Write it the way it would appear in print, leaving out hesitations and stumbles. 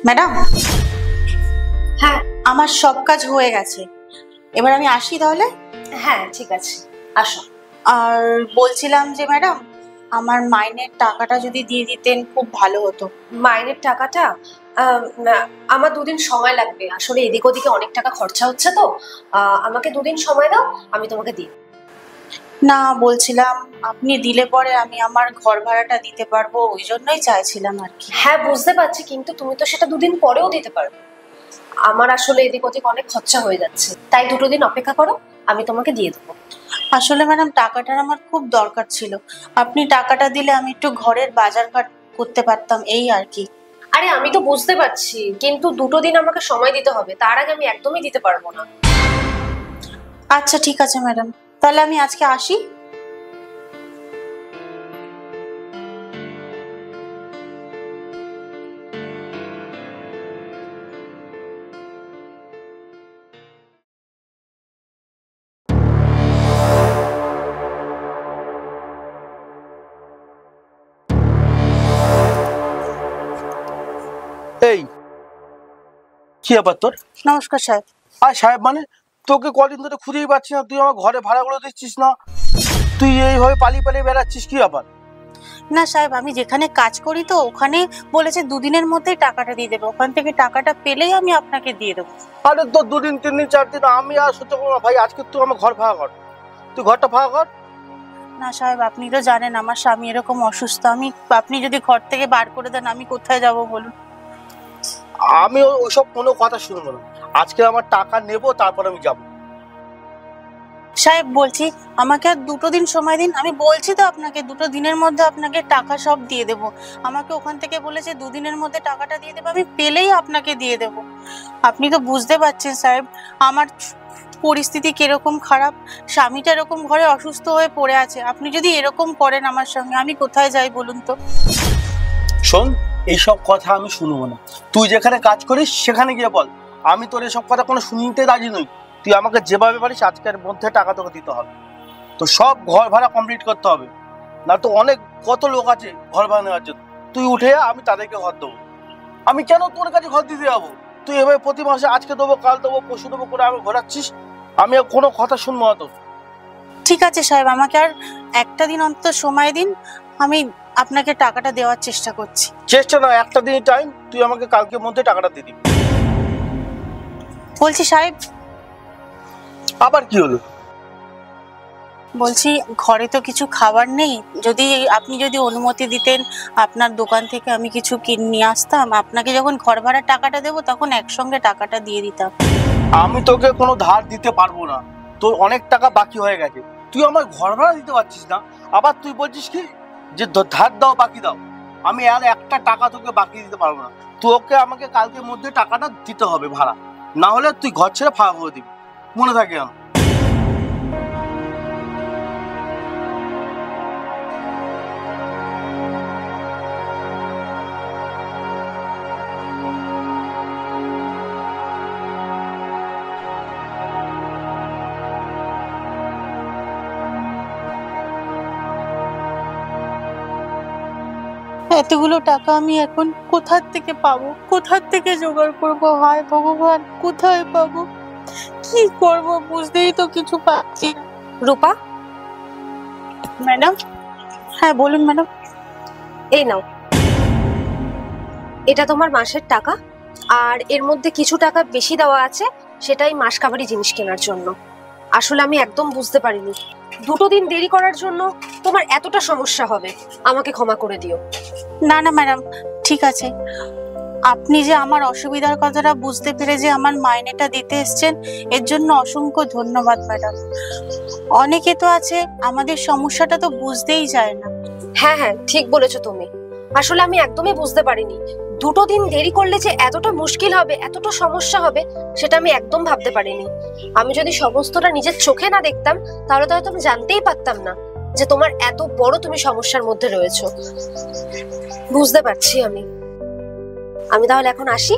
Madam, হ্যাঁ আমার সব কাজ হয়ে গেছে, এবার আমি আসি তাহলে। হ্যাঁ ঠিক আছে, আসো। আর বলছিলাম যে ম্যাডাম, আমার মাইনের টাকাটা যদি দিয়ে দিতেন খুব ভালো হতো। মাইনের টাকাটা না, আমার 2 দিন সময় লাগবে, আসলে এদিক ওদিকে অনেক টাকা খরচা হচ্ছে তো। আমাকে 2 দিন সময় দাও, আমি তোমাকে দিই। না, বলছিলাম আপনি দিলে পরে আমি আমার ঘর ভাড়াটা দিতে পারবো, ওই জন্যই চাইছিলাম আর কি। হ্যাঁ বুঝতে পারছি, কিন্তু তুমি তো সেটা 2 দিন পরেও দিতে পারবে। আমার আসলে এদিক ওদিক অনেক খরচা হয়ে যাচ্ছে, তাই 2 দিন অপেক্ষা করো, আমি তোমাকে দিয়ে দেবো। আসলে ম্যাডাম, টাকাটার আমার খুব দরকার ছিল, আপনি টাকাটা দিলে আমি একটু ঘরের বাজার ঘাট করতে পারতাম, এই আর কি। আরে আমি তো বুঝতে পারছি, কিন্তু 2 দিন আমাকে সময় দিতে হবে, তার আগে আমি একদমই দিতে পারবো না। আচ্ছা ঠিক আছে ম্যাডাম, তাহলে আমি আজকে আসি। এই কি ব্যাপার তোর? নমস্কার সাহেব। আর সাহেব মানে, তোকে কদিন ধরে খুঁজেই পাচ্ছি না, তুই আমার ঘরে ভাড়াগুলো দিচ্ছিস না, তুই এইভাবে পালিয়ে পালিয়ে বেড়াচ্ছিস, কি ব্যাপার? না সাহেব, আমি যেখানে কাজ করি তো ওখানে বলেছে 2 দিনের মধ্যেই টাকাটা দিয়ে দেবো, ওখান থেকে টাকাটা পেলেই আমি আপনাকে দিয়ে দেবো। আরে তোর 2 দিন 3 দিন 4 দিন আমি আর সহ্য করবো না ভাই, আজকে তুই আমার ঘর ভাড়া কর, তুই ঘরটা ভাড়া কর। না সাহেব, আপনি তো জানেন আমার স্বামী এরকম অসুস্থ, আপনি যদি ঘর থেকে বার করে দেন আমি কোথায় যাব বলুন। আমি ওইসব কোনো কথা শুনবো না, আজকে আমার টাকা নেবো তারপর আমি যাবো। সাহেব বলছি, আমাকে আর 2 দিন সময় দিন, আমি বলছি তো আপনাকে 2 দিনের মধ্যে আপনাকে টাকা সব দিয়ে দেব। আমাকে ওখান থেকে বলেছে 2 দিনের মধ্যে টাকাটা দিয়ে দেবো, আমি পেলেই আপনাকে দিয়ে দেব। আপনি তো বুঝতে পারছেন সাহেব আমার পরিস্থিতি কিরকম খারাপ, স্বামীটা এরকম ঘরে অসুস্থ হয়ে পড়ে আছে, আপনি যদি এরকম করেন আমার সঙ্গে আমি কোথায় যাই বলুন তো। শোন, এইসব কথা আমি শুনবো না, তুই যেখানে কাজ করিস সেখানে গিয়ে বল, আমি তোর এসব কথা কোনো শুনতে রাজি নই। তুই আমাকে যেভাবে পারিস আজকের মধ্যে টাকা তোকে দিতে হবে, তো সব ঘর ভাড়া কমপ্লিট করতে হবে, না তো অনেক কত লোক আছে ঘর ভাড়া নেওয়ার জন্য, তুই উঠে আমি তাদেরকে ঘর দেবো। আমি কেন তোর কাছে ঘর দিতে যাবো? তুই এভাবে প্রতি মাসে আজকে দেবো কাল দেবো পরশু দেবো করে আমি ঘোরাচ্ছিস, আমি আর কোনো কথা শুনবো না তোর। ঠিক আছে সাহেব, আমাকে আর একটা দিন অন্তত সময় দিন, আমি আপনাকে টাকাটা দেওয়ার চেষ্টা করছি। চেষ্টা না, একটা দিনই টাইম, তুই আমাকে কালকের মধ্যে টাকাটা দিয়ে দিবি। বলছি সাহেব, আবার কি হলো? বলছি ঘরে তো কিছু খাবার নেই, আপনি যদি অনুমতি দিতেন আপনার দোকান থেকে আমি কিছু কিনে নিয়ে আসতাম, আপনাকে যখন ঘর ভাড়ার টাকাটা দেবো তখন একসঙ্গে টাকাটা দিয়ে দিতাম। আমি তোকে কোনো ধার দিতে পারবো না, তোর অনেক টাকা বাকি হয়ে গেছে, তুই আমার ঘর ভাড়া দিতে পারছিস না, আবার তুই বলছিস কি যে ধার দাও বাকি দাও। আমি আর একটা টাকা তোকে বাকি দিতে পারবো না, তোকে আমাকে কালকের মধ্যে টাকাটা দিতে হবে ভাড়া, না হলে তুই ঘর ছেড়ে ভাড়া করে দিবি, মনে থাকে আমার। এতগুলো টাকা আমি এখন কোথা থেকে পাবো, কোথা থেকে জোগাড় করবো, হায় ভগবান কোথায় পাবো, কি করব বুঝতেই তো কিছু পাচ্ছি না। রূপা, ম্যাডাম। হ্যাঁ বলুন ম্যাডাম। এই নাও, এটা তোমার মাসের টাকা, আর এর মধ্যে কিছু টাকা বেশি দেওয়া আছে, সেটাই মাস কাবারি জিনিস কেনার জন্য। আসলে আমি একদম বুঝতে পারিনি 2 দিন দেরি করার জন্য তোমার এতটা সমস্যা হবে, আমাকে ক্ষমা করে দিও। না না ম্যাডাম, ঠিক আছে, আপনি যে আমার অসুবিধার কথাটা বুঝতে পেরে যে আমার মাইনেটা দিতে এসেছেন এর জন্য অসংখ্য ধন্যবাদ ম্যাডাম। অনেকে তো আছে আমাদের সমস্যাটা তো বুঝতেই চায় না। হ্যাঁ হ্যাঁ ঠিক বলেছো তুমি, আসলে আমি একদমই বুঝতে পারিনি 2 দিন দেরি করলে যে এতটা মুশকিল হবে, এতটা সমস্যা হবে, সেটা আমি একদম ভাবতে পারিনি। আমি যদি সমস্তটা নিজের চোখে না দেখতাম তাহলে তো হয়তো আমি জানতেই পারতাম না যে তোমার এত বড় তুমি সমস্যার মধ্যে রয়েছো। বুঝতে পারছি আমি তাহলে এখন আসি।